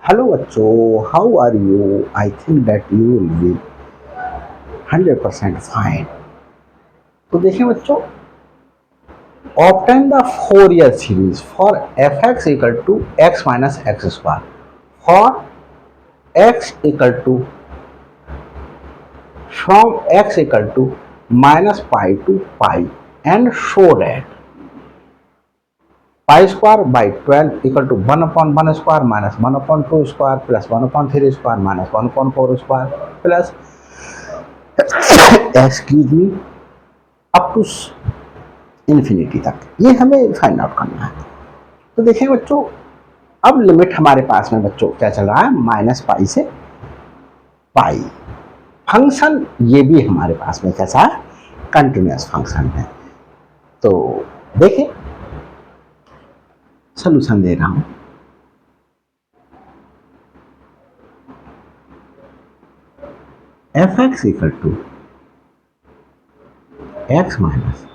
Hello बच्चों, how are you? I think that you will be 100% fine. तो देखिए बच्चों, obtain the Fourier series for f x equal to x minus x square for x equal to from x equal to minus pi to pi and show that pi square by 12 equal to 1/1 square minus 1/2 square plus 1/3 square minus 1/4 square plus excuse me up to infinity तक। ये हमें find out करना है। तो देखिए बच्चों, अब limit हमारे पास में बच्चों क्या चल रहा है, माइनस पाई से पाई। फंक्शन ये भी हमारे पास में कैसा है, कंटिन्यूअस फंक्शन है। तो देखिए सोल्यूशन दे रहा हूं। F x equal to x minus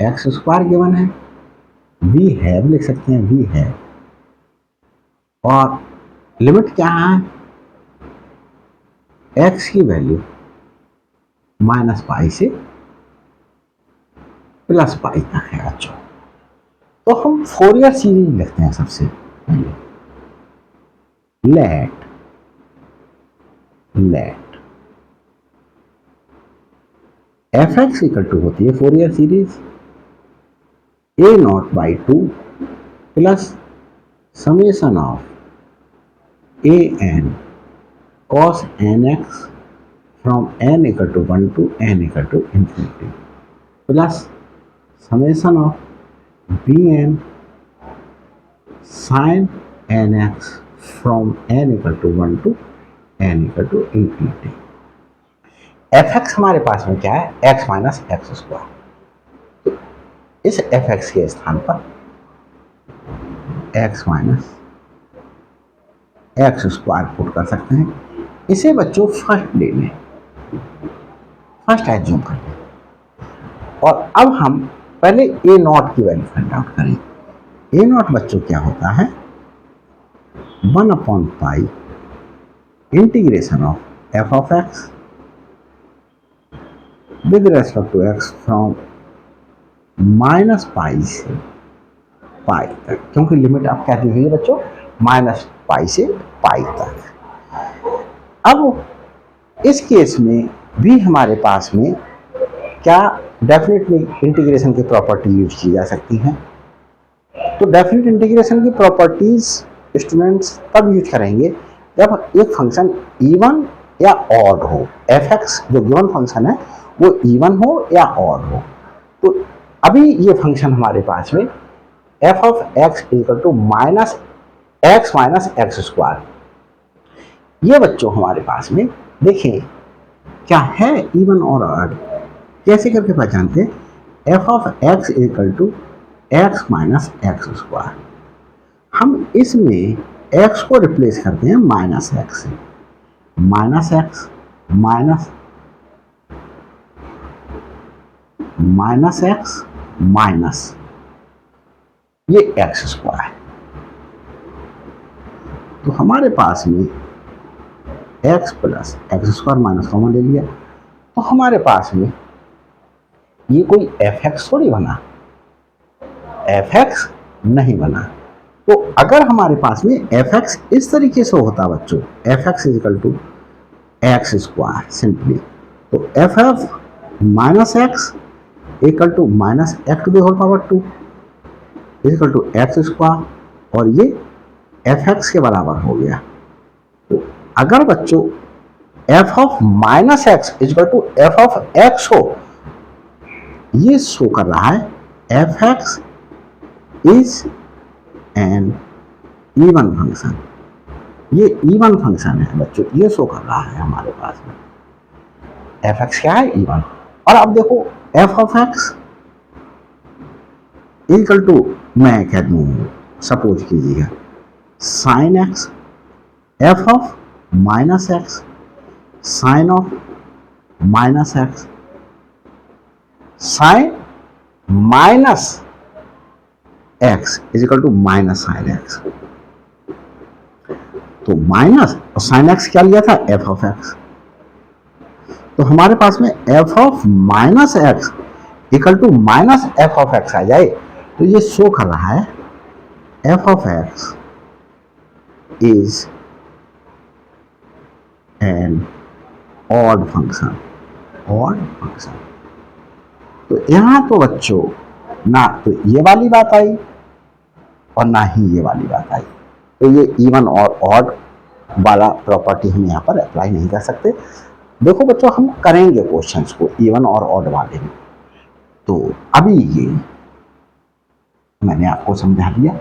x square given है, वी हैव लिख सकते हैं, वी है, और लिमिट क्या है, एक्स की वैल्यू माइनस पाई से प्लस पाई तक है बच्चों। तो हम फोरियर सीरीज लिखते हैं सबसे पहले। Let f x equal to होती है Fourier series a naught by 2 plus summation of a n cos n x from n equal to 1 to n equal to infinity plus summation of b n sine n x from n equal to 1 to n equal to infinity. F x हमारे पास में क्या है, x minus x square. तो इस F x के स्थान पर x minus x square put कर सकते हैं। इसे बच्चों फर्स्ट ले लें, फर्स्ट एज्यूम कर लें, और अब हम पहले ए नॉट की वैल्यू फाइंड आउट करें। ए नॉट बच्चों क्या होता है, 1/पाई integration of f of x with respect to x from minus pi से पाई तक, क्योंकि लिमिट आप क्या दी हुई है बच्चों, माइनस पाई से पाई तक। अब इस केस में भी हमारे पास में क्या डेफिनेटली इंटीग्रेशन की प्रॉपर्टी यूज की जा सकती है। तो डेफिनेट इंटीग्रेशन की प्रॉपर्टीज स्टूडेंट्स तब यूज करेंगे जब एक फंक्शन इवन या ऑड हो। एफ एक्स जो गिवन फंक्शन है वो इवन हो या ऑड हो। तो अभी ये फंक्शन हमारे पास में f of x equal to minus x square, ये बच्चों हमारे पास में देखें क्या है, इवन और ऑड। कैसे करके पहचानते हैं, f of x equal to x minus x square. हम इसमें एक्स को रिप्लेस करते हैं माइनस एक्स से, minus x minus minus x minus ये एक्स स्क्वायर। तो हमारे पास में x plus x square minus common ले लिया, तो हमारे पास में ये कोई एफ एक्स थोड़ी बना, एफ एक्स नहीं बना। तो अगर हमारे पास में एफ एक्स इस तरीके से होता बच्चों, f x is equal to x square simply, तो f f minus x equal to minus x to the whole power 2 is equal to x square, और ये एफ एक्स के बराबर हो गया। तो अगर बच्चों f of minus x is equal to f of x हो, ये शो कर रहा है f x is an even function. ये इवन फंक्शन है बच्चों, ये शो कर रहा है हमारे पास में एफ एक्स क्या है, इवन। और अब देखो f of x equal to, मैं कह दूं सपोज कीजिएगा sine x, f of minus x sine of minus x, sine minus x is equal to minus sine x. तो माइनस और साइन एक्स क्या लिया था, एफ ऑफ एक्स। तो हमारे पास में f of minus x equal to minus f of x आ जाए, तो ये शो कर रहा है f of x is an odd function, odd function. तो यहां तो बच्चों ना तो ये वाली बात आई और ना ही ये वाली बात आई, तो ये इवन और ऑड वाला प्रॉपर्टी हम यहाँ पर अप्लाई नहीं कर सकते। देखो बच्चों, हम करेंगे क्वेश्चंस को इवन और ऑड वाले में। तो अभी ये मैंने आपको समझा दिया।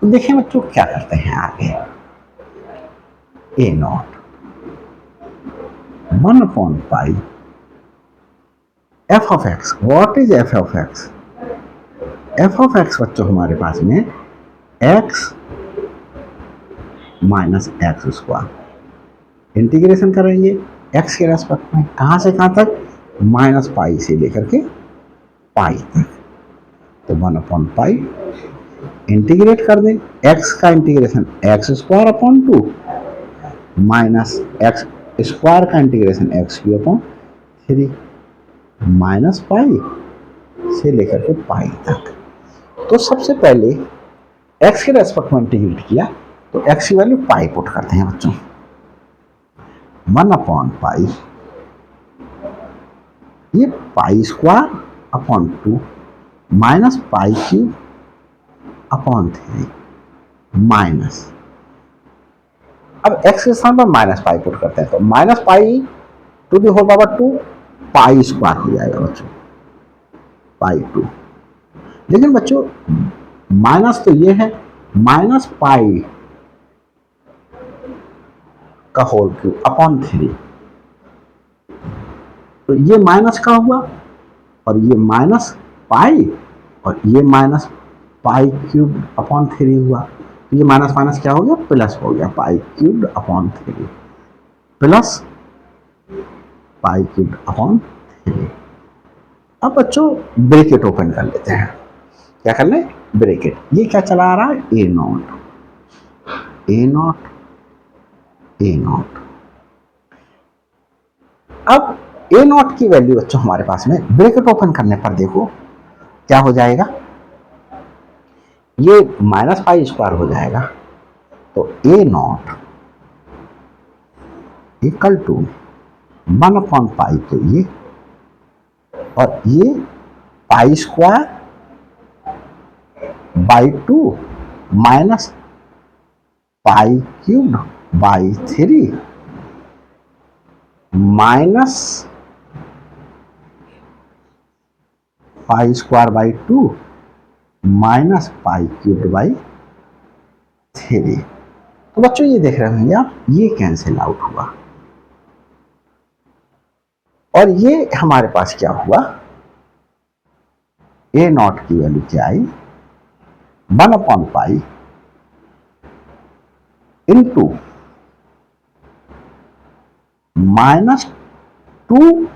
तो देखिए बच्चों क्या करते हैं आगे, ए नॉट 1/पाई f of x. What is f of x? F of x बच्चों हमारे पास में x minus x square. Integration करेंगे एक्स के रेस्पेक्ट में, कहां से कहां तक, माइनस पाई से लेकर के पाई तक। तो 1/पाई इंटीग्रेट कर दें, एक्स का integration x square upon 2 minus x square का integration x cube upon 3 minus pi से लेकर के पाई तक। तो सबसे पहले एक्स के रेस्पेक्ट में इंटीग्रेट किया, तो एक्स की वैल्यू पाई पुट करते हैं बच्चों, 1/पाई ये pi square upon 2 minus pi cube upon 3 minus, अब एक्स के स्थान पर माइनस पाई पुट करते हैं, तो minus pi to the whole power 2 pi square हो जाएगा बच्चों, पाई 2। लेकिन बच्चों माइनस तो ये है माइनस पाई का होल क्यूब अपॉन 3, तो ये माइनस का हुआ और ये माइनस पाई और ये माइनस पाई क्यूब अपॉन 3 हुआ, तो ये माइनस माइनस क्या हो गया, प्लस हो गया, पाई cube upon 3 plus pi cube upon 3। अब बच्चों ब्रैकेट ओपन कर लेते हैं, क्या कर लें, ब्रैकेट। ये क्या चला आ रहा है, a naught, a naught, a naught. अब ए नॉट की वैल्यू बच्चों हमारे पास में ब्रैकेट ओपन करने पर देखो क्या हो जाएगा, ये माइनस पाई स्क्वायर हो जाएगा, तो ए नॉट इक्वल टू 1/पाई, तो ये और ये pi square by 2 minus pi cube by 3 minus pi square by 2 minus pi cube by 3। तो बच्चों ये देख रहे होंगे आप, ये कैंसिल आउट हुआ और ये हमारे पास क्या हुआ, ए नॉट की वैल्यू क्या आई, 1/पाई into minus 2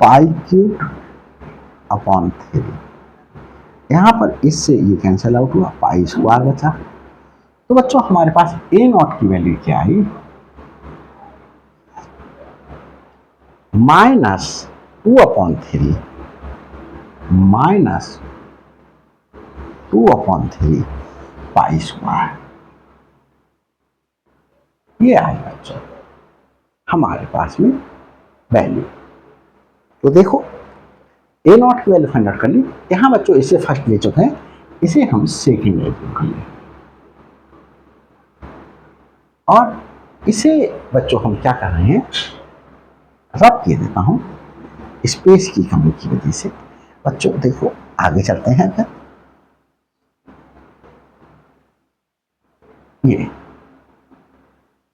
pi cube upon 3। यहां पर इससे ये कैंसिल आउट हुआ, पाई स्क्वायर बचा। तो बच्चों हमारे पास ए नॉट की वैल्यू क्या आई, -2/3 माइनस 2/3 पाई स्क्वायर, ये आई बच्चों हमारे पास में वैल्यू। तो देखो ए नॉट की वैल्यू फाइंड आउट कर ली। यहां बच्चों इसे फर्स्ट ले चुके हैं, इसे हम सेकेंड ले चुके हैं और इसे बच्चों हम क्या कर रहे हैं, रब किए देता हूं स्पेस की कमी की वजह से। बच्चों देखो आगे चलते हैं, फिर ये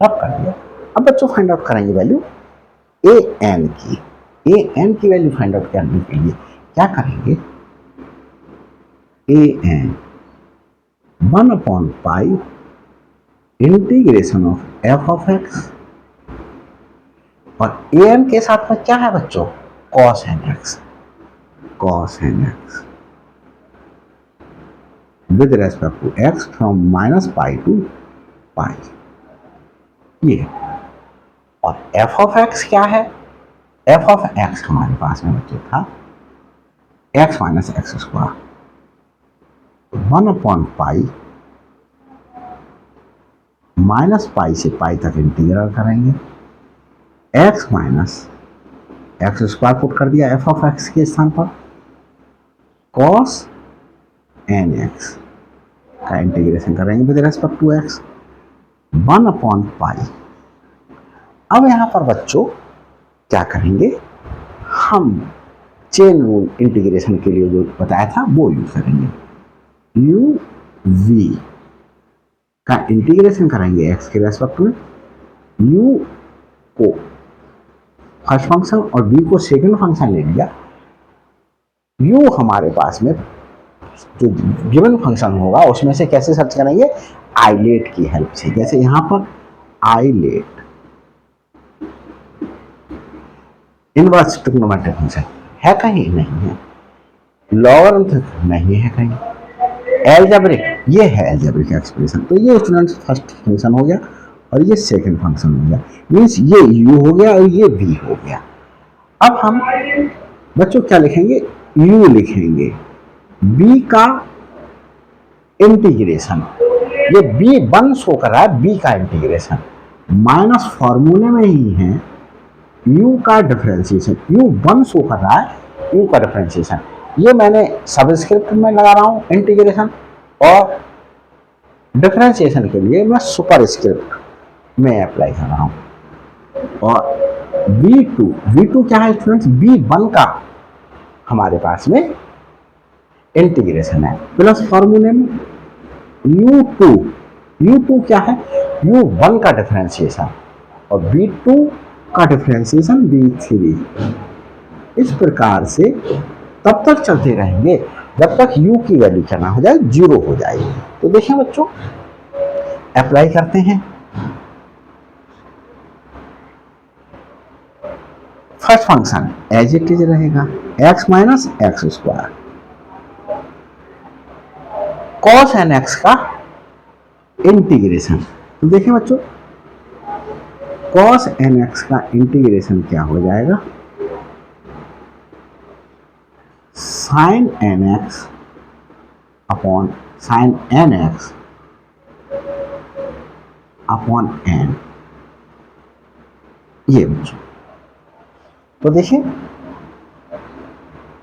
रब कर दिया। अब बच्चों फाइंड आउट करेंगे वैल्यू ए एन की। ए एन की वैल्यू फाइंड आउट करने के लिए क्या करेंगे, ए एन 1/पाई integration of f of x, और ए एन के साथ में क्या है बच्चों, cos n x, cos n x with respect to x from minus pi to pi, ये। और एफ ऑफ एक्स क्या है? एफ ऑफ एक्स हमारे पास में बच्चे था एक्स माइनस एक्स स्क्वायर, 1/पाई माइनस पाई से पाई तक इंटीग्रल करेंगे, x minus x square put कर दिया एफ ऑफ एक्स के स्थान पर, कॉस एन एक्स का इंटीग्रेशन करेंगे विद रेस्पेक्ट टू एक्स, 1/पाई। अब यहां पर बच्चों क्या करेंगे, हम चेन रूल इंटीग्रेशन के लिए जो बताया था वो यूज करेंगे, यू वी का इंटीग्रेशन करेंगे एक्स के रेस्पेक्ट में, यू को फर्स्ट फंक्शन और v को सेकंड फंक्शन ले लिया, u हमारे पास में जो गिवन फंक्शन होगा उसमें से कैसे सर्च करेंगे, आइलेट की हेल्प से। जैसे यहां पर आइलेट इनवर्स ट्रिग्नोमेट्रिक फंक्शन है कहीं? नहीं है। लॉगरिथमिक नहीं है कहीं। एल्जेब्रिक, ये है एल्जेब्रिक एक्सप्रेशन। तो ये स्टूडेंट्स फर्स्ट फंक्शन हो गया और ये सेकंड फंक्शन हो गया, मीन्स ये u हो गया और ये v हो गया। अब हम बच्चों क्या लिखेंगे, u लिखेंगे, b का इंटीग्रेशन, ये b1 शो कर रहा है, b का इंटीग्रेशन माइनस फॉर्मूले में ही है u का डिफरेंशिएशन, u1 शो कर रहा है u का डिफरेंशिएशन, ये मैंने सबस्क्रिप्ट में लगा रहा हूं इंटीग्रेशन, और डिफरेंशिएशन के लिए मैं सुपरस्क्रिप्ट में अप्लाई कर रहा हूं। और v2 क्या है स्टूडेंट्स, b1 का हमारे पास में इंटीग्रेशन है प्लस फॉर्मूले में u2 क्या है, u1 का डिफरेंशिएशन और v2 का डिफरेंशिएशन v3। इस प्रकार से तब तक चलते रहेंगे जब तक u की वैल्यू क्या ना हो जाए, 0 हो जाए। तो देखिए बच्चों, अप्लाई करते हैं। First function as it is रहेगा, x minus x square, cos n x का इंटीग्रेशन। तो देखिए बच्चों, कॉस एन एक्स का इंटीग्रेशन क्या हो जाएगा, sine n x upon sine n x upon n, ये बच्चों। तो देखिए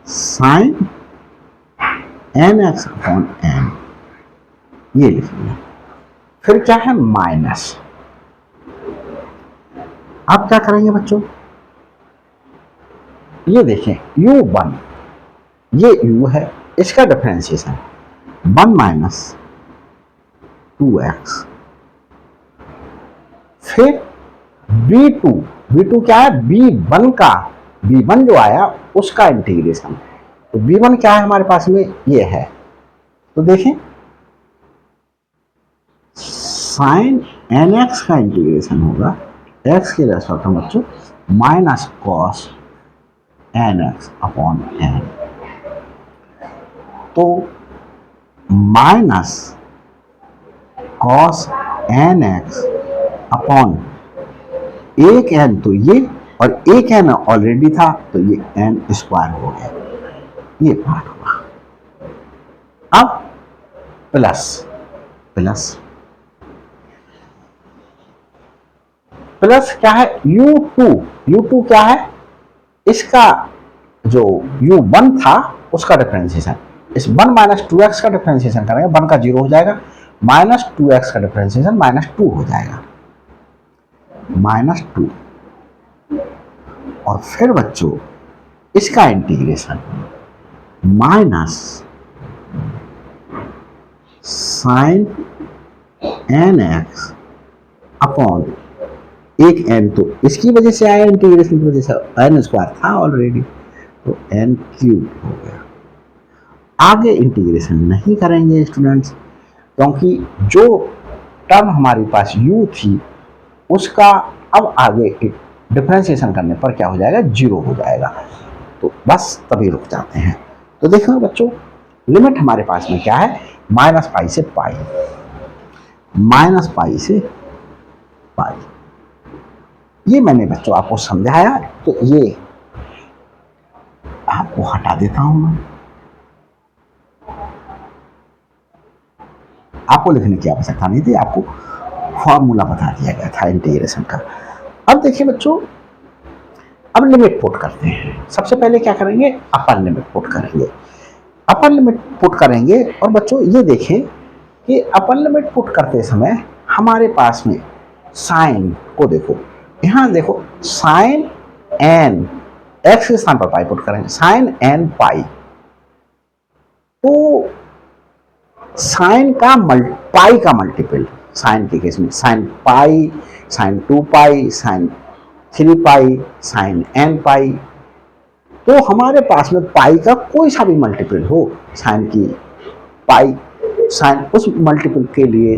sine n x upon n, ये लिखेंगे। फिर क्या है, माइनस। अब क्या करेंगे बच्चों, ये देखें u1, ये u है, इसका डिफरेंशिएशन 1 माइनस 2x, फिर b2 क्या है, b1 का, b1 जो आया उसका इंटीग्रेशन। तो b1 क्या है हमारे पास में, ये है। तो देखें साइन nx का इंटीग्रेशन होगा x के रेस्पेक्ट में बच्चों, minus cos nx upon n। तो माइनस कॉस nx अपॉन एक n, तो ये और एक n ऑलरेडी था तो ये n स्क्वायर हो गया, ये पार्ट हुआ। अब प्लस क्या है, u2 क्या है, इसका जो u1 था उसका डिफरेंशिएशन, इस 1 माइनस 2x का डिफरेंशिएशन करेंगे, 1 का 0 हो जाएगा, माइनस 2x का डिफरेंशिएशन माइनस 2 हो जाएगा, माइनस 2। और फिर बच्चों इसका integration minus sine nx upon एक n, तो इसकी वजह से आया इंटीग्रेशन की वजह से, n स्क्वायर था ऑलरेडी तो n क्यूब हो गया। आगे इंटीग्रेशन नहीं करेंगे स्टूडेंट्स, क्योंकि जो टर्म हमारे पास u थी उसका अब आगे डिफरेंशिएशन करने पर क्या हो जाएगा, 0 हो जाएगा। तो बस तभी रुक जाते हैं। तो देखो बच्चों, लिमिट हमारे पास में क्या है, माइनस पाई से पाई, माइनस पाई से पाई, ये मैंने बच्चों आपको समझाया। तो ये आपको हटा देता हूं मैं, आपको लिखने की आवश्यकता नहीं थी, आपको फॉर्मूला बता दिया गया था इंटीग्रेशन का। अब देखिए बच्चों, अब लिमिट पुट करते हैं। सबसे पहले क्या करेंगे, अपर लिमिट पुट करेंगे। अपर लिमिट पुट करेंगे और बच्चों ये देखें कि अपर लिमिट पुट करते समय हमारे पास में साइन को देखो, यहां देखो साइन एन, एक्स के स्थान पर पाई पुट करेंगे, साइन एन पाई, तो साइन का पाई का मल्टीपल, साइन के केस में साइन पाई, साइन 2 पाई, साइन 3 पाई, साइन एन पाई, तो हमारे पास में पाई का कोई सा भी मल्टीपल हो साइन की, पाई साइन, उस मल्टीपल के लिए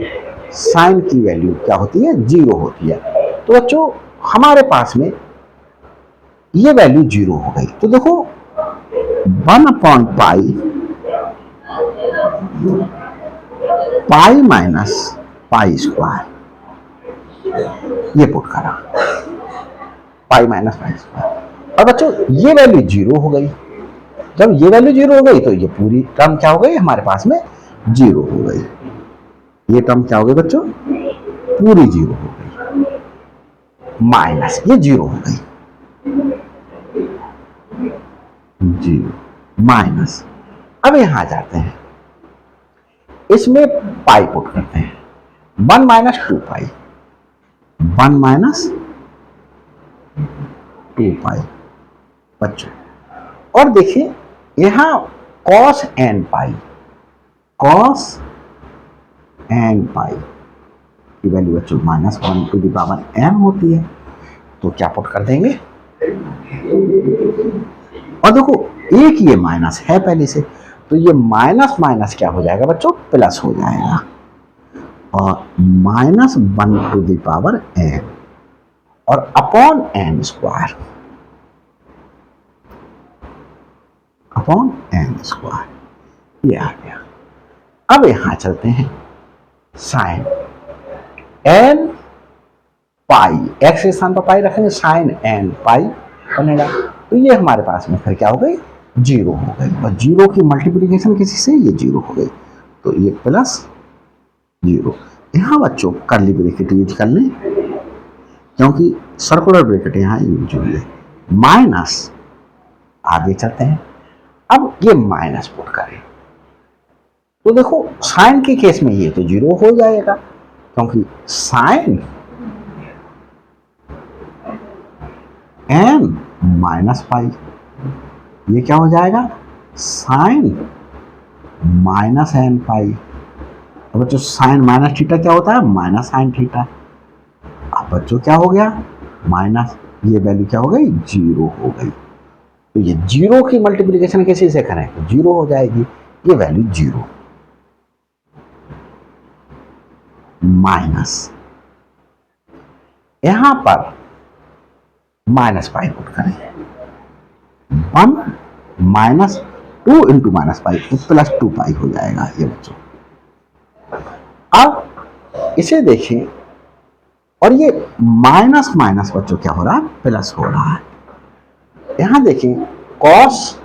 साइन की वैल्यू क्या होती है, 0 होती है। तो बच्चों हमारे पास में ये वैल्यू 0 हो गई। तो देखो 1 पाई, पाई माइनस पाई स्क्वायर, ये पुट करा, पाई माइनस पाई स्क्वायर। और बच्चों ये वैल्यू 0 हो गई। जब ये वैल्यू 0 हो गई तो ये पूरी टर्म क्या हो गई हमारे पास में, 0 हो गई। ये टर्म क्या हो गई बच्चों, पूरी 0 हो गई, माइनस ये 0 हो गई, 0 माइनस। अब यहां जाते हैं, इसमें पाई पुट करते हैं, 1 माइनस 2 पाई, 1 माइनस 2 पाई बच्चों। और देखिए यहां cos n pi, cos n pi की वैल्यू बच्चों minus 1 to the power n होती है। तो क्या पुट कर देंगे, और देखो एक ये माइनस है पहले से, तो ये माइनस माइनस क्या हो जाएगा बच्चों, प्लस हो जाएगा, और minus 1 to the power n और upon n square, upon n square, ये आ गया। अब यहां चलते हैं, साइन एन पाई, एक्स के स्थान पर पाई रखेंगे, साइन एन पाई बनेगा। तो ये हमारे पास में फिर क्या हो गई, 0 हो गई, और 0 की मल्टीप्लिकेशन किसी से, ये 0 हो गई, तो ये प्लस 0। यहां बच्चों कर्ली ब्रैकेट यूज कर लें, क्योंकि सर्कुलर ब्रैकेट यहां यूज हुई है, माइनस, आगे चलते हैं। अब ये माइनस पुट करें, तो देखो साइन के केस में ये तो 0 हो जाएगा, क्योंकि साइन एन माइनस पाई, ये क्या हो जाएगा, साइन माइनस एन पाई। अब बच्चों साइन माइनस थीटा क्या होता है, माइनस साइन थीटा। अब बच्चों क्या हो गया, माइनस, ये वैल्यू क्या हो गई, 0 हो गई। तो ये 0 की मल्टीप्लिकेशन किसी से करें तो 0 हो जाएगी, ये वैल्यू 0 माइनस, यहां पर माइनस पाई पुट करें, 1 माइनस 2 इंटू माइनस पाई, तो प्लस 2 पाई हो जाएगा ये बच्चों। अब इसे देखें, और ये माइनस माइनस बच्चों क्या हो रहा है, प्लस हो रहा है। यहां देखें कॉस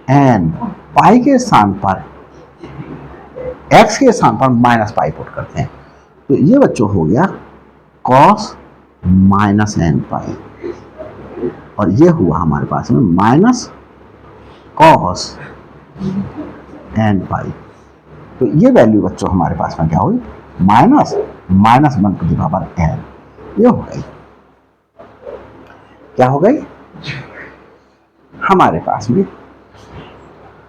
एन पाई के स्थान पर, एक्स के स्थान पर माइनस पाई पुट करते हैं, तो ये बच्चों हो गया कॉस माइनस एन पाई, और ये हुआ हमारे पास में माइनस कॉस एन पाई। तो ये वैल्यू बच्चों हमारे पास में क्या हुई, minus 1 to the power n, ये हो गई, क्या हो गई हमारे पास में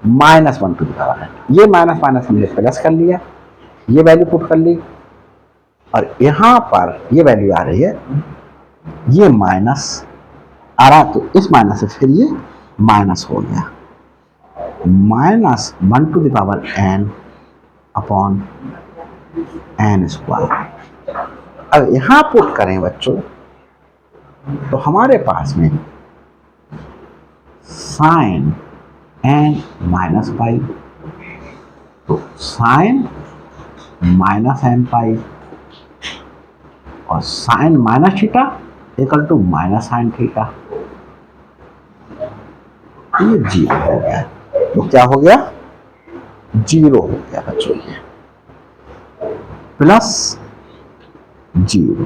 -1 टू द पावर एन। ये माइनस माइनस हमने प्लस कर लिया, ये वैल्यू पुट कर ली, और यहां पर ये वैल्यू आ रही है, ये माइनस आ रहा, तो इस माइनस से फिर ये माइनस हो गया, -1 to the power n upon n square. अब यहां पुट करें बच्चों, तो हमारे पास में साइन एन माइनस पाई, तो साइन माइनस एन पाई और sine minus theta equal to minus sine theta, ये जीरो हो गया। तो क्या हो गया, जीरो हो गया बच्चों, ये प्लस जीरो।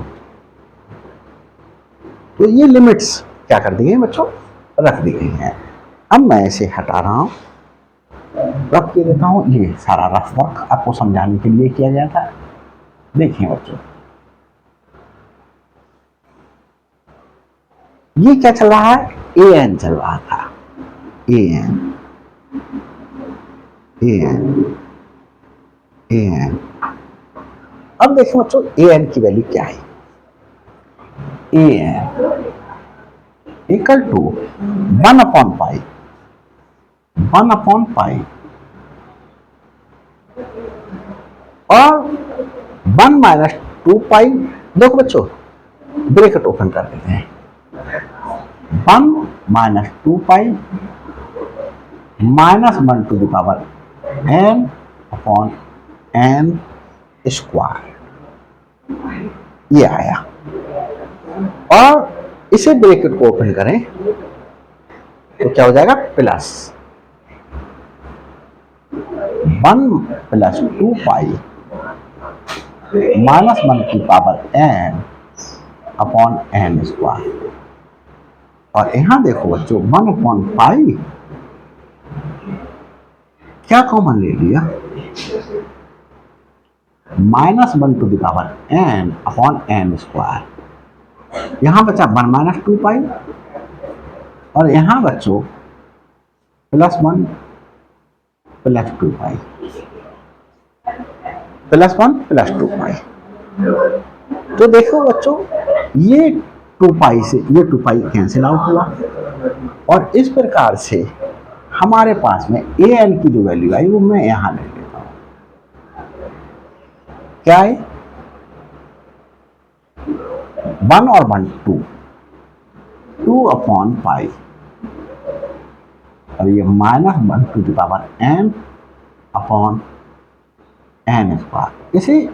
तो ये लिमिट्स क्या कर दी गई बच्चों, रख दी गई हैं। अब मैं इसे हटा रहा हूं, रख के देता हूं। ये सारा रफ वर्क आपको समझाने के लिए किया गया था। देखिए बच्चों, ये क्या चल रहा है, ए एन चल रहा था, a n a n a n. अब देखिए बच्चों, ए एन की वैल्यू क्या है, ए एन इक्वल टू 1/पाई, 1/पाई और 1 माइनस 2 पाई। देखो बच्चों, ब्रैकेट ओपन कर देते हैं, 1 minus 2 pi minus 1 to the power n upon n square, ये आया। और इसे ब्रैकेट को ओपन करें तो क्या हो जाएगा, प्लस 1 प्लस 2 पाई माइनस 1 की power n upon n square. और यहां देखो बच्चों, 1/पाई क्या कॉमन ले लिया, minus 1 to the power n upon n square. यहां बचा 1 माइनस 2 पाई और यहां बच्चों plus 1 plus 2 pi, plus 1 plus 2 pi. तो देखो बच्चों, ये 2 पाई से ये 2 पाई कैंसिल आउट हुआ और इस प्रकार से हमारे पास में ए एन की जो वैल्यू आई वो मैं यहां ले लेता हूं, क्या है, 1 और 1 2/पाई और ये minus 1 to the power n upon n square. इसे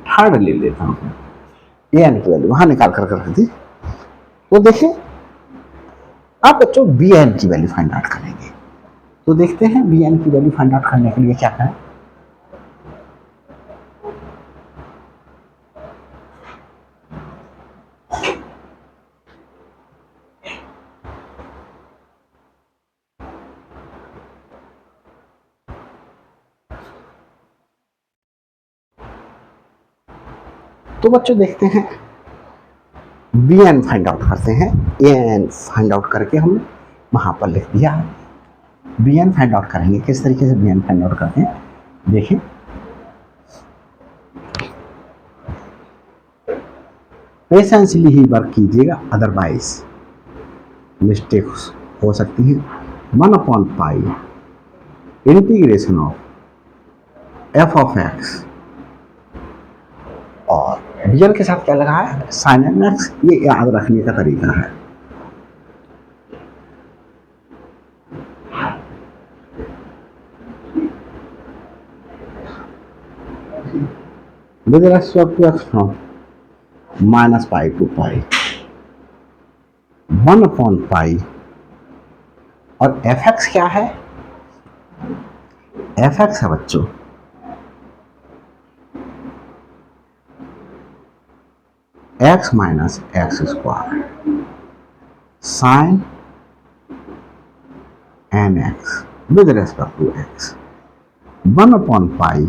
थर्ड ले लेता हूं, ए एन की वैल्यू वहां निकाल कर रख दी। तो देखिए, अब बच्चों बी एन की वैल्यू फाइंड आउट करेंगे। तो देखते हैं बी एन की वैल्यू फाइंड आउट करने के लिए क्या करें। तो बच्चों देखते हैं, बी एन फाइंड आउट करते हैं। ए एन फाइंड आउट करके हमने वहां पर लिख दिया। बी एन फाइंड आउट करेंगे, किस तरीके से बी एन फाइंड आउट करते हैं देखिए। पेशेंसली ही वर्क कीजिएगा, अदरवाइज मिस्टेक हो सकती है। 1/पाई integration of f of x और बी एन के साथ क्या लगा है, साइन एन एक्स। ये याद रखने का तरीका है। With respect to x from -पाई टू पाई, 1/पाई और एफ एक्स क्या है, एफ एक्स है बच्चों x minus x square sine n x with respect to x, 1/पाई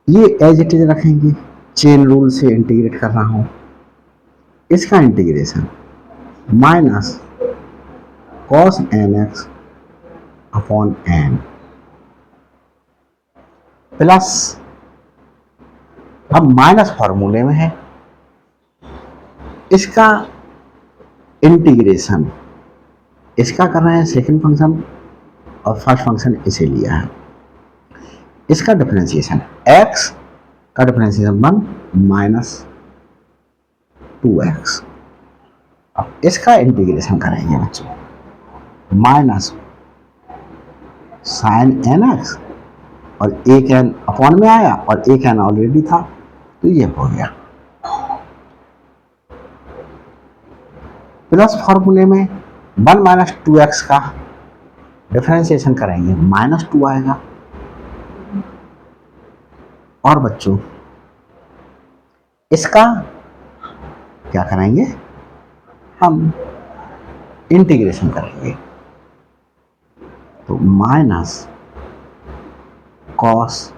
ये एज इट इज रखेंगे। चेन रूल से इंटीग्रेट कर रहा हूं, इसका integration minus cos n x upon n plus, अब माइनस फॉर्मूले में है, इसका इंटीग्रेशन, इसका कर रहे हैं सेकंड फंक्शन और फर्स्ट फंक्शन इसे लिया है इसका डिफरेंशिएशन x का डिफरेंशिएशन 1 माइनस 2x। अब इसका इंटीग्रेशन करेंगे बच्चों, माइनस साइन एन एक्स, और एक एन अपॉन में आया और एक एन ऑलरेडी था, तो ये हो गया। प्लस फॉर्मूले में 1 माइनस 2x का डिफरेंशिएशन करेंगे, माइनस 2 आएगा। और बच्चों इसका क्या करेंगे, हम इंटीग्रेशन करेंगे, तो minus cos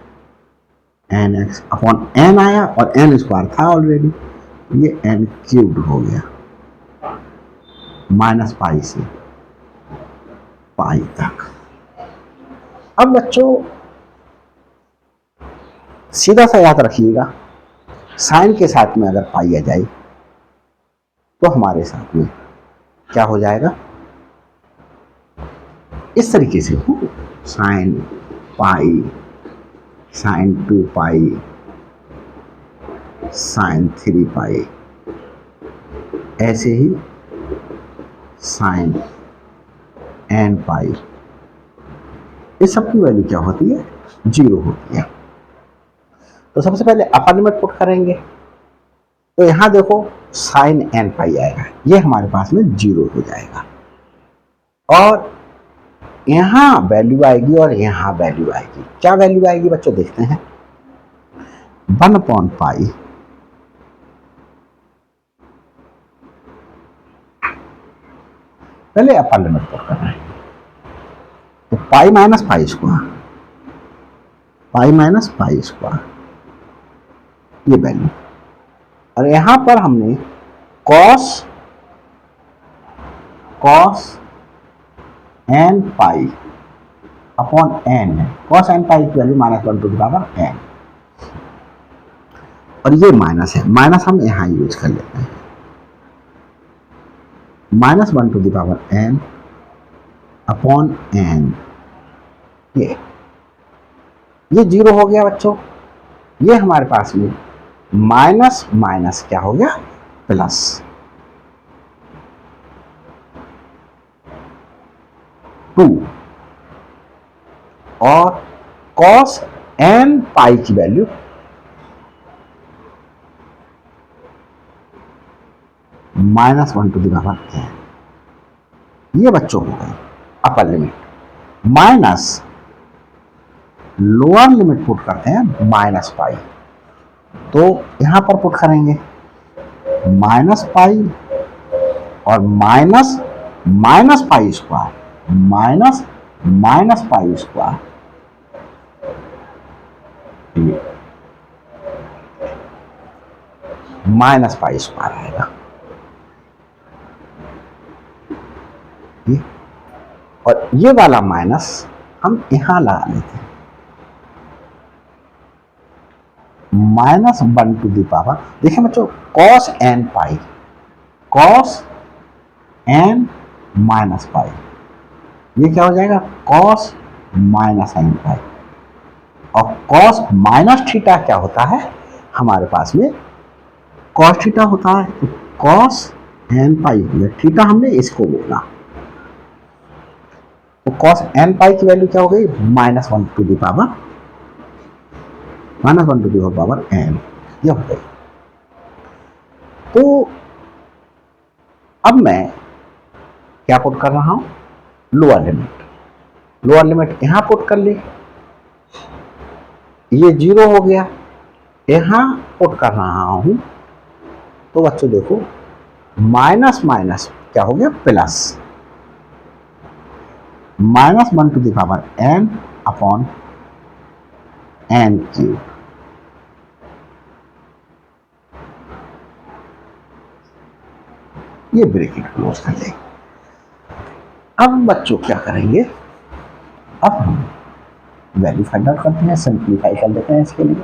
n x upon n आया और एन स्क्वायर था ऑलरेडी, ये एन क्यूब्ड हो गया, माइनस पाई से पाई तक। अब बच्चों सीधा सा याद रखिएगा, साइन के साथ में अगर पाई आ जाए तो हमारे साथ में क्या हो जाएगा, इस तरीके से साइन पाई, साइन 2 पाई, साइन 3 पाई, ऐसे ही साइन एन पाई, इस सब की वैल्यू क्या होती है, 0 होती है। तो सबसे पहले अपर लिमिट पुट करेंगे, तो यहां देखो साइन एन पाई आएगा, ये हमारे पास में 0 हो जाएगा, और यहां वैल्यू आएगी और यहां वैल्यू आएगी। क्या वैल्यू आएगी बच्चों, देखते हैं, 1 अपॉन पाई पहले अपर लिमिट पुट करना है, तो pi minus pi square, pi minus pi square, ये वैल्यू, और यहां पर हमने cos n pi upon n है, कॉस एन पाई की value minus 1 to the power n, और ये माइनस है, माइनस हम यहां यूज कर लेते हैं, minus 1 to the power n upon n, ये 0 हो गया बच्चों। ये हमारे पास में माइनस माइनस क्या हो गया, प्लस, टू, और कॉस एन पाई की value minus 1 to the power n, ये बच्चों हो गई upper limit. Minus lower limit put करते हैं माइनस पाई, तो यहां पर पुट करेंगे माइनस पाई और minus minus pi square, minus minus pi square, minus pi square आएगा, ये, और ये वाला माइनस हम यहां लगा लेते हैं, माइनस 1 टू द पावर, देखिए बच्चों cos n pi, cos N minus पाई, ये क्या हो जाएगा, कॉस माइनस एन पाई, और कॉस माइनस थीटा क्या होता है हमारे पास में, कॉस थीटा होता है, तो कॉस एन पाई, थीटा हमने इसको बोला, तो कॉस एन पाई की वैल्यू क्या हो गई, minus 1 to the power, minus 1 to the power n, ये हो गई। तो अब मैं क्या पुट कर रहा हूं, लोअर लिमिट, लोअर लिमिट यहां पुट कर ली, ये 0 हो गया, यहां पुट कर रहा हूं, तो बच्चों देखो माइनस माइनस क्या हो गया, plus, minus 1 to the power n upon n cube, ये ब्रैकेट क्लोज कर देंगे। अब बच्चों क्या करेंगे, अब हम वैल्यू फाइंड आउट करते हैं, सिंप्लीफाई कर देते हैं इसके लिए।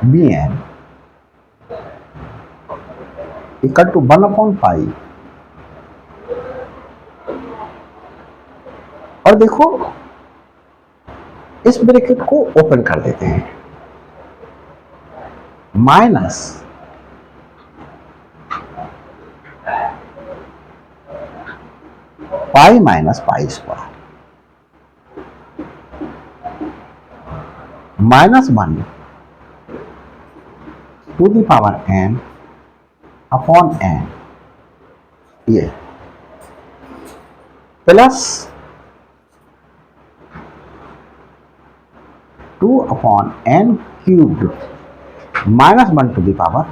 बी एन इक्वल टू 1/पाई। और देखो इस ब्रैकेट को ओपन कर देते हैं, minus pi minus pi square -1 to the power n upon n, ये plus 2/n cubed -1 to the power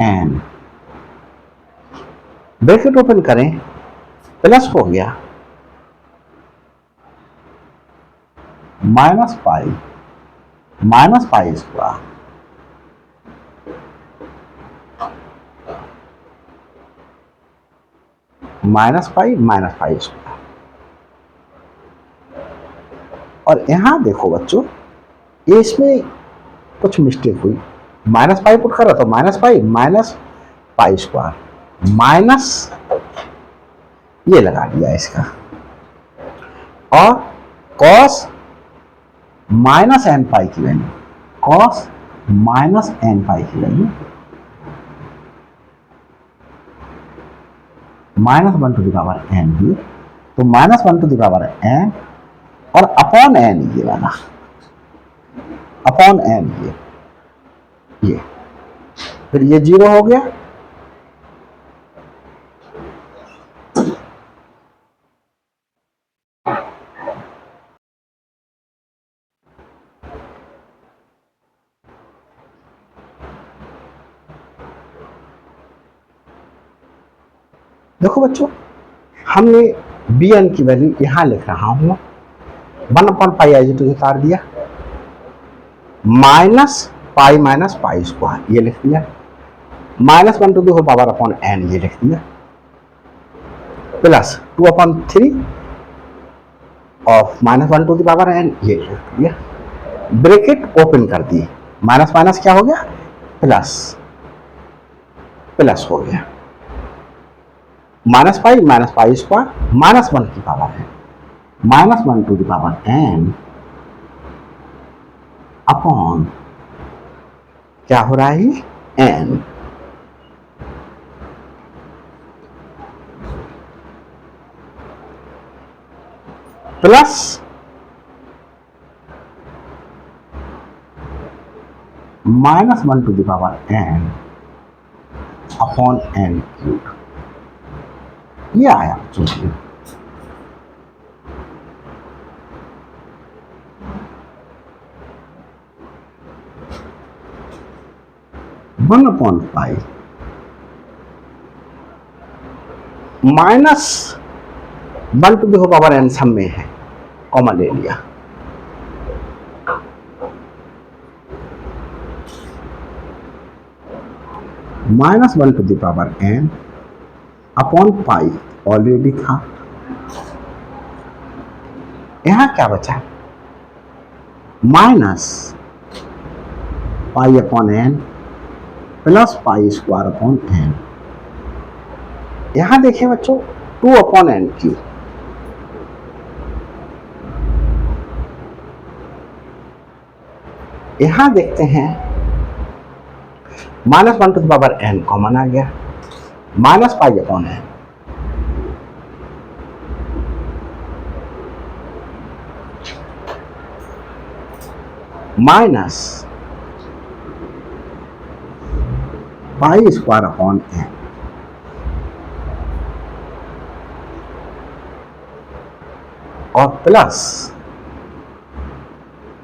n। Bracket open करें, प्लस हो गया minus pi square minus pi square. और यहां देखो बच्चों, ये इसमें कुछ मिस्टेक हुई, माइनस पाई पुट कर रहा तो माइनस पाई स्क्वायर माइनस ये लगा दिया इसका, और कॉस माइनस एन पाई की value, cos minus n pi की value -1 to the power n भी, तो -1 टू द पावर एन और अपॉन एन ये वाला, अपॉन एन ये फिर ये 0 हो गया। देखो बच्चों, हमने बी एन की वैल्यू यहां लिख रहा हूं, 1/पाई आई तो उतार दिया, माइनस पाई स्क्वायर ये लिख दिया, -1 to the power upon n ये लिख दिया, plus 2/3 of -1 to the power n ये लिख दिया। ब्रैकेट ओपन कर दी, माइनस माइनस क्या हो गया, प्लस प्लस हो गया, माइनस पाई स्क्वायर -1 की पावर है -1 to the power n upon क्या हो रहा है n, plus -1 to the power n upon n cube, ये आया चलिए। -1/पाई -1 टू द पावर एन सब में है, कॉमन ले लिया, -1 to the power n upon pi already था। यहां क्या बचा, minus pi upon n plus pi square upon n. यहां देखिए बच्चों 2/n क्यूब, यहां देखते हैं -1 to the power n common आ गया, minus pi upon n minus pi square upon n, और प्लस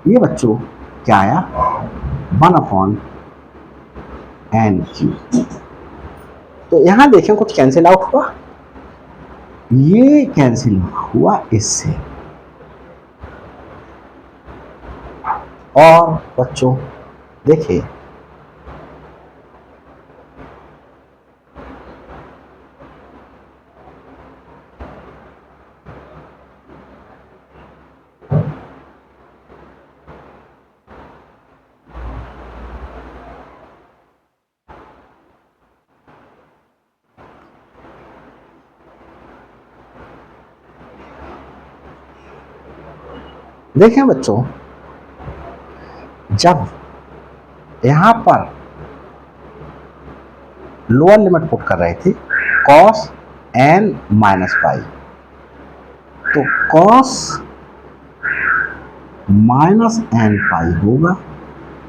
ये बच्चों क्या आया 1/n क्यूब। तो यहां देखें कुछ कैंसिल आउट हुआ, ये कैंसिल हुआ इससे, और बच्चों देखिए देखें बच्चों, जब यहां पर लोअर लिमिट पुट कर रहे थे cos n माइनस पाई, तो cos माइनस एन पाई होगा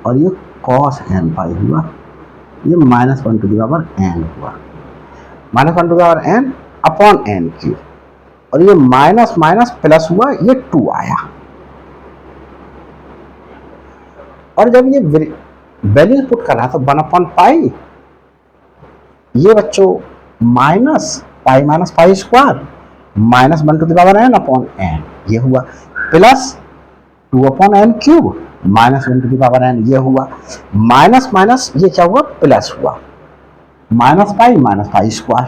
और ये cos n पाई हुआ, ये minus 1 to the power n हुआ, minus 1 to the power n upon n cube, और ये माइनस माइनस प्लस हुआ, ये 2 आया। और जब ये वैल्यू पुट कर रहा था 1 अपॉन पाई, ये बच्चों minus pi square minus 1 to the power n upon n ये हुआ, plus 2 upon n cube minus 1 to the power n ये हुआ, माइनस माइनस ये क्या हुआ, प्लस हुआ, minus pi square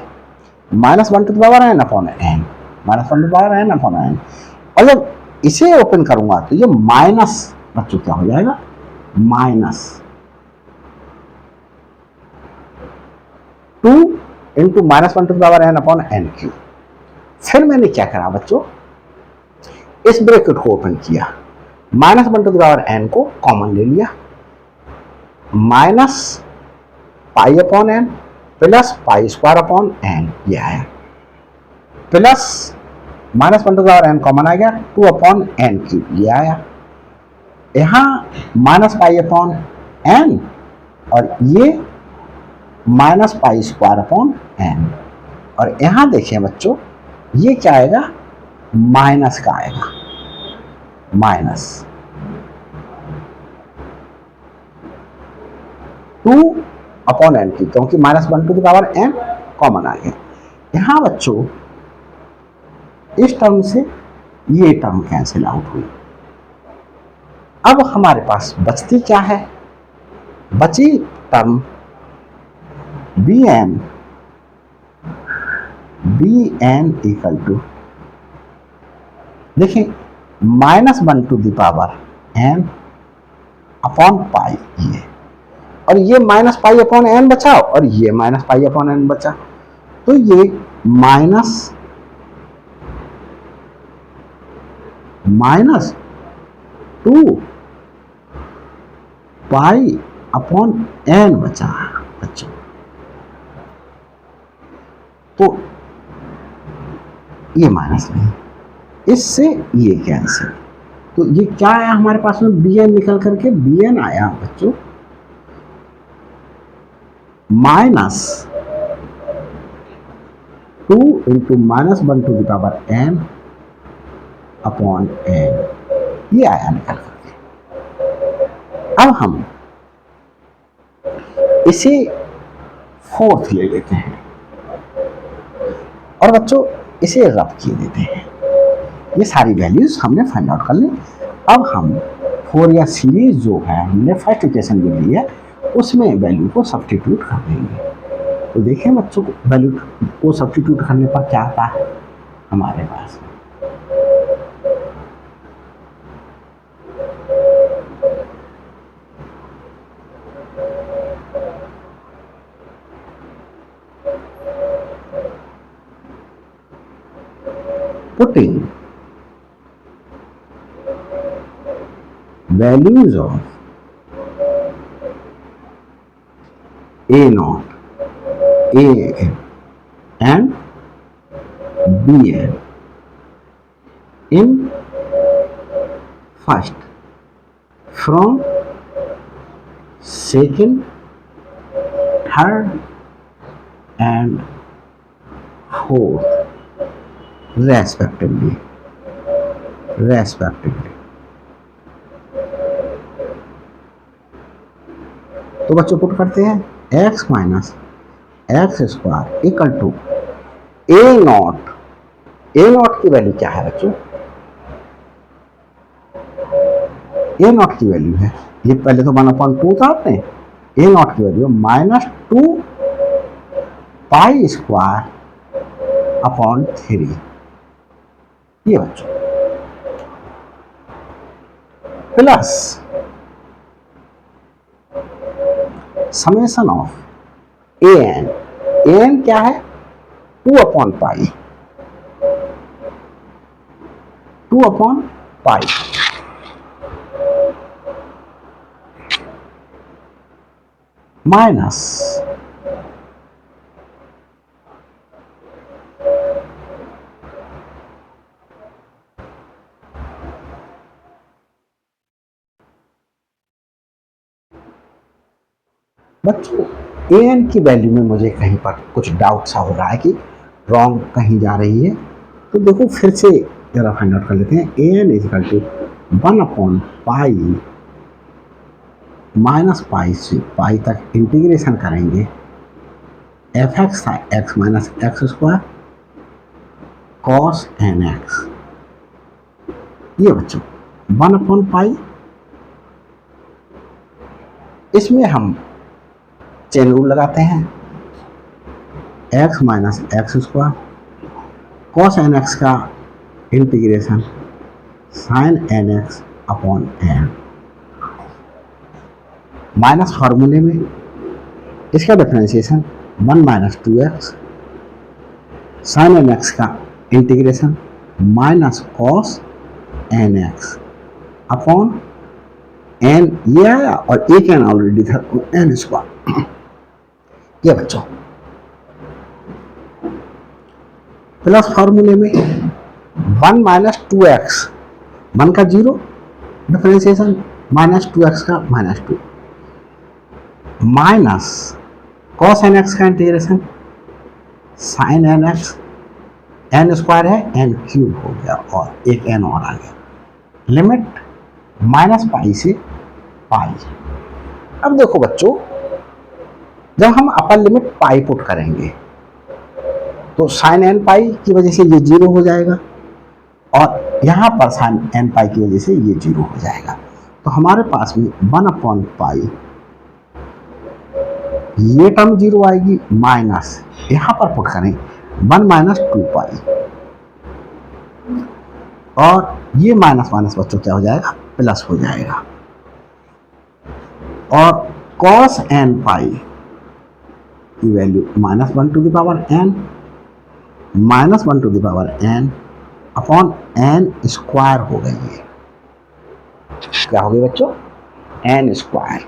minus 1 to the power n upon n, minus 1 to the power n upon n। और जब इसे ओपन करूंगा तो ये माइनस बच्चों क्या हो जाएगा, minus 2 into minus 1 to the power n upon n cube. फिर मैंने क्या करा बच्चों, इस ब्रैकेट को ओपन किया, minus 1 to the power n को कॉमन ले लिया, minus pi upon n plus pi square upon n ये आया, plus minus 1 to the power n common आ गया, 2 अपॉन n क्यूब ये आया, यहां माइनस पाई अपॉन n और ये minus pi square upon n, और यहां देखिए बच्चों ये क्या आएगा, माइनस का आएगा, माइनस 2 अपॉन n की, क्योंकि minus 1 to the power n common आ गया। यहां बच्चों इस टर्म से ये टर्म कैंसिल आउट हुई। अब हमारे पास बचती क्या है, बची टर्म bn इक्वल टू, देखिए minus 1 to the power n upon pi ये, और ये माइनस पाई अपॉन n बचा और ये माइनस पाई अपॉन n बचा, तो ये माइनस 2 पाई अपॉन n बचा बच्चों। तो ये माइनस नहीं, इससे ये कैंसिल, तो ये क्या आया हमारे पास में, bn निकल करके bn आया बच्चों minus 2 into minus 1 to the power n upon n ये आया निकल करके। अब हम इसे फोर्थ ले लेते हैं और बच्चों इसे रब किए देते हैं, ये सारी वैल्यूज हमने फाइंड आउट कर ली। अब हम फोरियर सीरीज जो है हमने फर्स्ट इक्वेशन में ली है उसमें वैल्यू को सब्स्टिट्यूट कर देंगे। तो देखें बच्चों को वैल्यू को सब्स्टिट्यूट करने पर क्या आता है हमारे पास, putting values of a0, an and bn in first, from second, third and fourth respectively। तो बच्चों पुट करते हैं x minus x square equal to a naught की वैल्यू क्या है बच्चों, ए नॉट की वैल्यू है, ये पहले तो 1/2 था आपने, ए नॉट की value minus 2 pi square upon 3 ये बच्चों, प्लस समेशन ऑफ एन क्या है 2 अपॉन पाई माइनस बच्चों ए एन की वैल्यू में मुझे कहीं पर कुछ डाउट सा हो रहा है कि रॉन्ग कहीं जा रही है। तो देखो फिर से जरा फाइंड आउट कर लेते हैं। ए एन इजकल टू 1/पाई माइनस पाई से पाई तक इंटीग्रेशन करेंगे एफ एक्स था x minus x square cos n x. ये बच्चों 1/पाई, इसमें हम चेन रूल लगाते हैं x minus x square cos n x का integration sine n x upon n minus फार्मूले में इसका differentiation 1 minus 2x sine n x का integration minus cos n x upon n ये आया और एक एन ऑलरेडी था तो एन स्क्वायर। ये बच्चों प्लस फार्मूले में 1 माइनस 2x 1 का 0 डिफरेंशिएशन माइनस 2x का minus 2 minus cos n x का integration sine n x n square है एन क्यूब हो गया और एक एन और आ गया। लिमिट माइनस पाई से पाई। अब देखो बच्चों जब हम अपर लिमिट पाई पुट करेंगे तो साइन एन पाई की वजह से ये 0 हो जाएगा और यहाँ पर साइन एन पाई की वजह से ये 0 हो जाएगा। तो हमारे पास में 1/पाई ये टर्म 0 आएगी माइनस यहाँ पर पुट करें 1 माइनस 2 पाई और ये माइनस माइनस बच्चों क्या हो जाएगा प्लस हो जाएगा और कॉस एन पाई की value -1 to the power n -1 to the power n upon n square हो गई है। क्या हो गई बच्चों n स्क्वायर।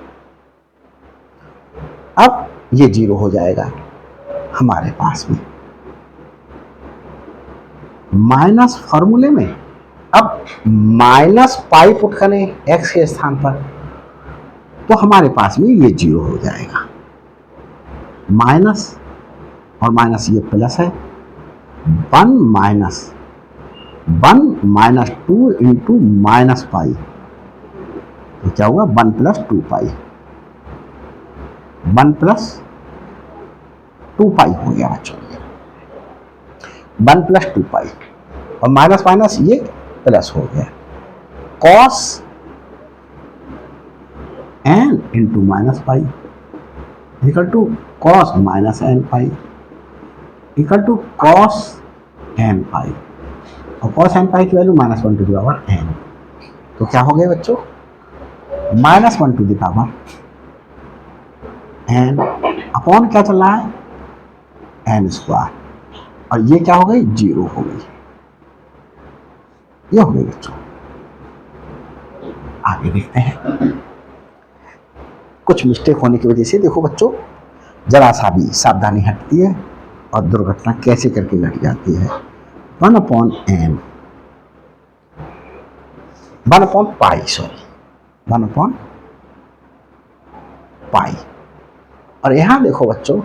अब ये 0 हो जाएगा हमारे पास में माइनस फॉर्मूले में। अब माइनस पाई पुट करें x के स्थान पर तो हमारे पास में ये 0 हो जाएगा माइनस और माइनस ये प्लस है 1 माइनस 2 इंटू माइनस पाई तो क्या होगा 1 प्लस 2 पाई 1 प्लस 2 पाई हो गया बच्चों 1 प्लस 2 पाई और माइनस माइनस ये प्लस हो गया cos n into minus pi equal to cos minus n pi equal to cos n pi और कॉस एन पाई की value -1 to the power n. तो क्या हो गया बच्चों -1 to the power n upon क्या चल रहा है एन स्क्वायर और ये क्या हो गई 0 हो गई। ये हो गई बच्चों। आगे देखते हैं कुछ मिस्टेक होने की वजह से देखो बच्चों जरा सा भी सावधानी हटती है और दुर्घटना कैसे करके घट जाती है 1/n 1/पाई सॉरी 1/पाई और यहां देखो बच्चों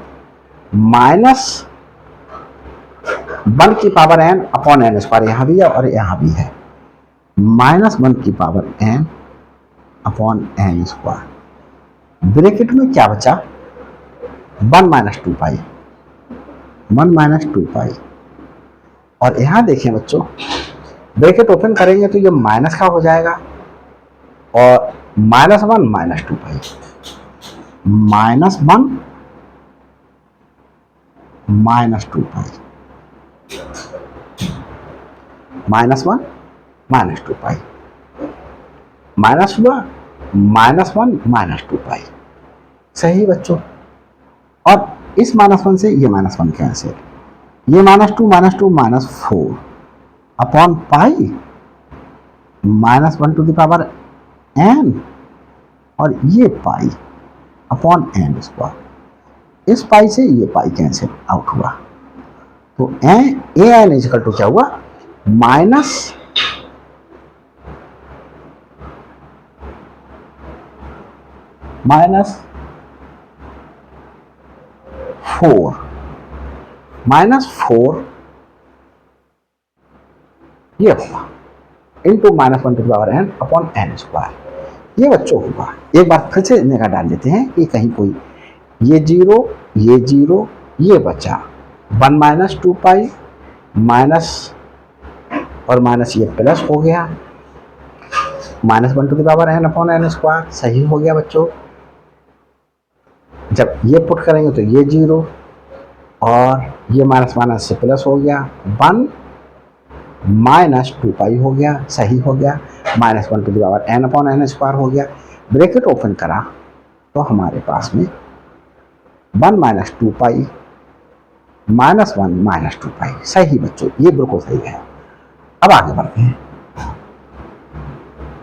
-1 की power n upon n square यहां भी है और यहां भी है -1 की power n upon n square bracket में क्या बचा 1 माइनस 2 पाई 1 माइनस 2 पाई और यहां देखें बच्चों ब्रैकेट ओपन करेंगे तो ये माइनस का हो जाएगा और -1 माइनस 2 पाई -1 माइनस 2 पाई -1 माइनस 2 पाई माइनस हुआ -1 माइनस 2 पाई सही बच्चों। और इस -1 से ये -1 कैंसिल ये -2 -4 upon pi -1 to the power n और ये पाई अपॉन एन स्क्वायर। इस पाई से ये पाई कैंसिल आउट हुआ, तो ए एन इजकल टू क्या हुआ, माइनस फोर, -4 ये होगा into -1/n upon n square. ये बच्चों होगा। एक बार फिर से निगाह डाल लेते हैं कि कहीं कोई ये जीरो ये बचा 1 - 2 पाई माइनस और माइनस ये प्लस हो गया -1/n अपॉन एन स्क्वायर। सही हो गया बच्चों। जब ये पुट करेंगे तो ये जीरो और ये माइनस माइनस से प्लस हो गया 1 - 2 पाई हो गया। सही हो गया। -1/n अपॉन एन स्क्वायर हो गया। ब्रैकेट ओपन करा तो हमारे पास में 1 - 2 पाई -1 - 2 पाई। सही बच्चों, ये बिल्कुल सही है। अब आगे बढ़ते हैं।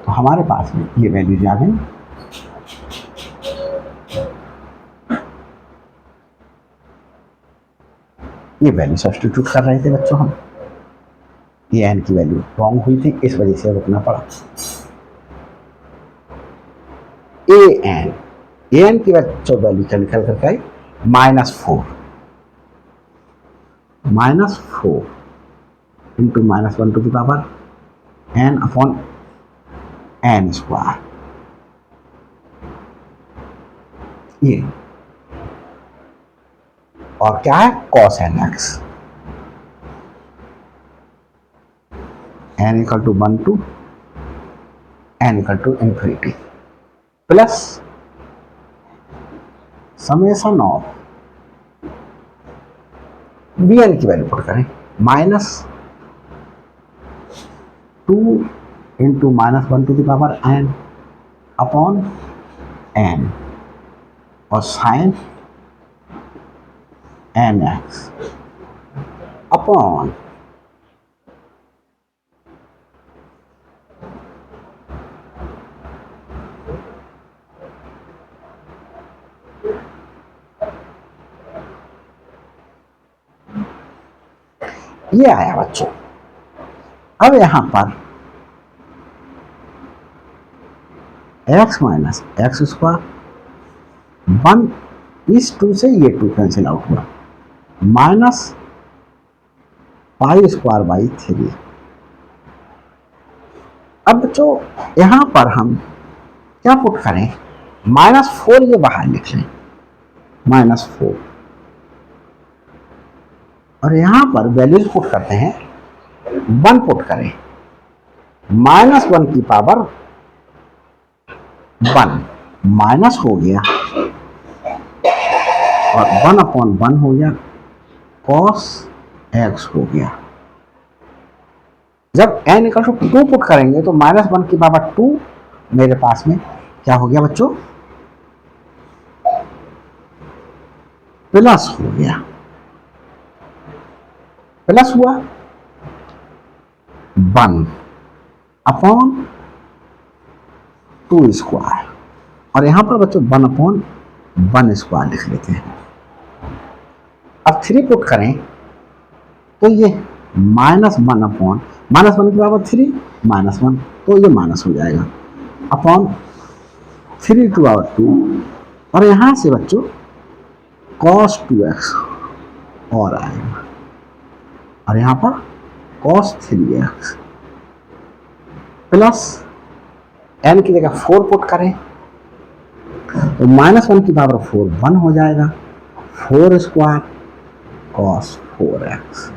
तो हमारे पास में ये वैल्यूज आ गई। ये वैल्यू सब्स्टिट्यूट कर रहे थे बच्चों हम। ये एन की वैल्यू रॉन्ग हुई थी, इस वजह से रुकना पड़ा। ए एन की बच्चों वैल्यू क्या निकल करके आई, -4 into -1/n upon n square. ये और क्या है, cos nx, n equal to 1 to n equal to infinity plus summation of b n की वैल्यू पुट करें -2 इंटू -1/n अपॉन n और साइन nx अपॉन ये आया बच्चों। अब यहां पर x माइनस एक्स स्क्वायर 1 इस 2 से ये 2 कैंसिल आउट हुआ -π²/3। अब बच्चों यहां पर हम क्या पुट करें, -4 ये बाहर लिख लें, -4 और यहां पर वैल्यूज पुट करते हैं 1 पुट करें, -1 की पावर 1 माइनस हो गया और 1/1 हो गया, cos x हो गया। जब n इक्वल टू 2 पुट करेंगे तो -1 की पावर 2 मेरे पास में क्या हो गया बच्चों, प्लस हो गया, प्लस हुआ 1/2 स्क्वायर और यहां पर बच्चों 1/1 स्क्वायर लिख लेते हैं। अब 3 पुट करें तो ये -1 की पावर 3 -1 तो ये माइनस हो जाएगा अपॉन 3/2 और यहां से बच्चों cos 2x और आएगा और यहां पर cos 3x प्लस n की जगह 4 पुट करें तो -1 की पावर 4 1 हो जाएगा, 4 square cos 4x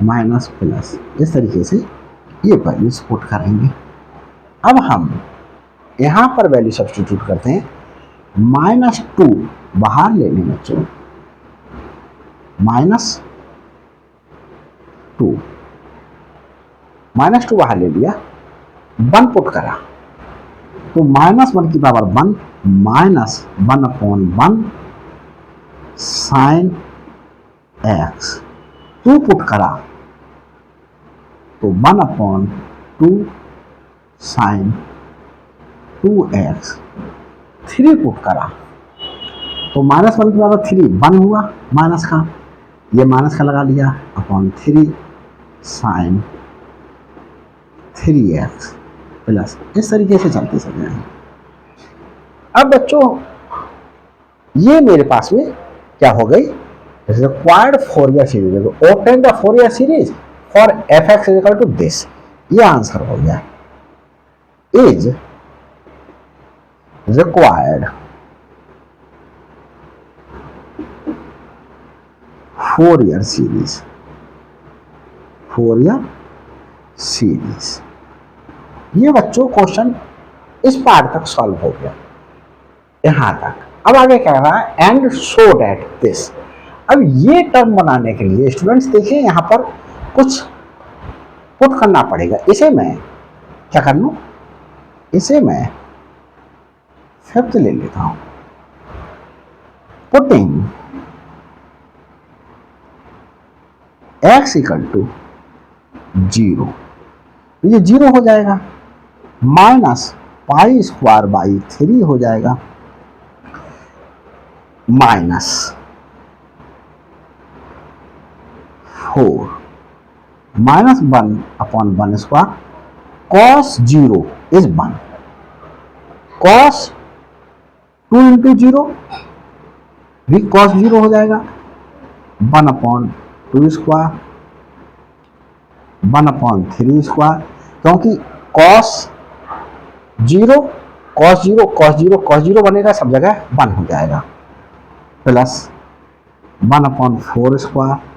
minus plus. इस तरीके से ये वैल्यूज पुट करेंगे। अब हम यहां पर वैल्यू सब्स्टिट्यूट करते हैं, -2 बाहर ले लें बच्चों, -2 बाहर ले लिया, 1 पुट करा तो -1 की पावर 1 -1/1 साइन x, 2 पुट करा तो 1/2 साइन 2x 3 पुट करा तो माइनस 1 के बराबर 3 1 हुआ माइनस का, ये माइनस का लगा लिया अपॉन 3 साइन 3x प्लस, इस तरीके से चलते चले हैं। अब बच्चों ये मेरे पास में क्या हो गई, required Fourier series, obtain the Fourier series for fx is equal to this, ये आंसर हो गया। Is required Fourier series, Fourier series. ये बच्चों क्वेश्चन इस पार्ट तक सॉल्व हो गया, यहां तक। अब आगे कह रहा है एंड शो दैट दिस। अब ये टर्म बनाने के लिए स्टूडेंट्स देखिए यहां पर कुछ पुट करना पड़ेगा। इसे मैं क्या कर लूं, इसे मैं फिफ्थ ले लेता हूं, पुटिंग x इक्वल टू 0, ये 0 हो जाएगा, माइनस पाई स्क्वायर बाई 3 हो जाएगा, minus 4 minus 1 upon 1 square, cos 0 is 1, cos 2 into 0 भी कॉस 0 हो जाएगा, 1 अपॉन 2 स्क्वायर, 1 अपॉन 3 स्क्वायर, क्योंकि कॉस 0 कॉस 0 कॉस 0 कॉस 0 बनेगा, सब जगह 1 हो जाएगा, प्लस 1 अपॉन 4 स्क्वायर,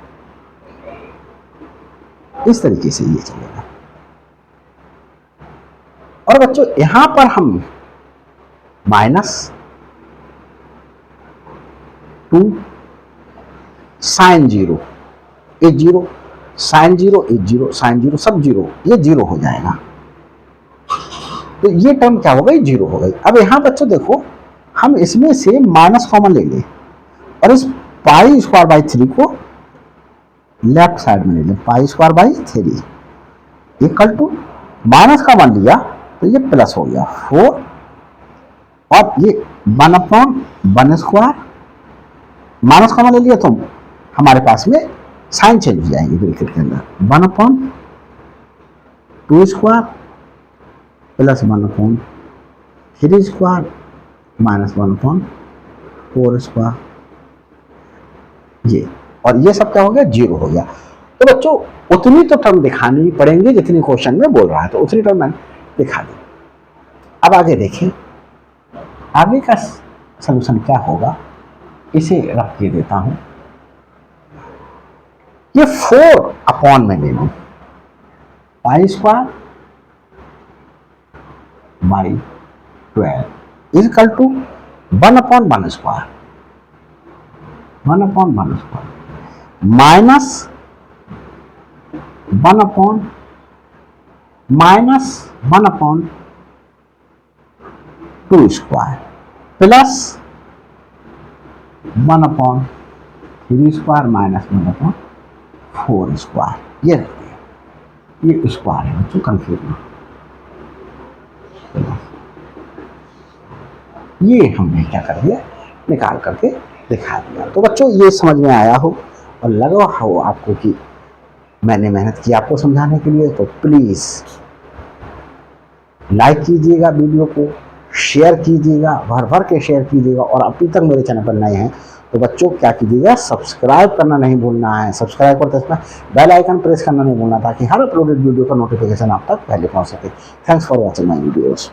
इस तरीके से ये चलेगा। और बच्चों यहां पर हम minus 2 sine 0 is 0, sine 0 is 0, sine 0 सब 0, ये 0 हो जाएगा। तो ये टर्म क्या हो गई, 0 हो गई। अब यहां बच्चों देखो हम इसमें से माइनस कॉमन ले लें और इस पाई स्क्वायर बाई 3 को लेफ्ट साइड में ले लें, pi square by 3 equal to minus का 1 लिया तो ये प्लस हो गया 4, और ये 1 अपॉन 1 स्क्वायर, माइनस कॉमन ले लिया तो हमारे पास में साइन चेंज हो जाएंगे ब्रैकेट के अंदर, 1 upon 2 square plus 1 upon 3 square minus 1 upon 4 square, ये और ये सब क्या हो गया, 0 हो गया। तो बच्चों उतनी तो टर्म दिखानी पड़ेंगे जितनी क्वेश्चन में बोल रहा है, तो उतनी टर्म मैंने दिखा दी। अब आगे देखें, आगे का सलूशन क्या होगा, इसे रख के देता हूं। ये 4 अपॉन में ले लूं, pi square by 12 is equal to 1 upon 1 square, 1 upon 1 square minus 1 upon -1 upon 2 square plus 1 upon 3 square minus 1 upon 4 square, ये रहती है, ये स्क्वायर है बच्चों, कंफ्यूज ना। ये हमने क्या कर दिया, निकाल करके दिखा दिया। तो बच्चों ये समझ में आया हो और लगा हो आपको कि मैंने मेहनत की आपको समझाने के लिए, तो प्लीज़ लाइक कीजिएगा, वीडियो को शेयर कीजिएगा, भर भर के शेयर कीजिएगा, और अभी तक मेरे चैनल पर नए हैं तो बच्चों क्या कीजिएगा, सब्सक्राइब करना नहीं भूलना है। सब्सक्राइब करते समय बेल आइकन प्रेस करना नहीं भूलना, ताकि हर अपलोडेड वीडियो का नोटिफिकेशन आप तक पहले पहुंच सके। Thanks for watching my videos.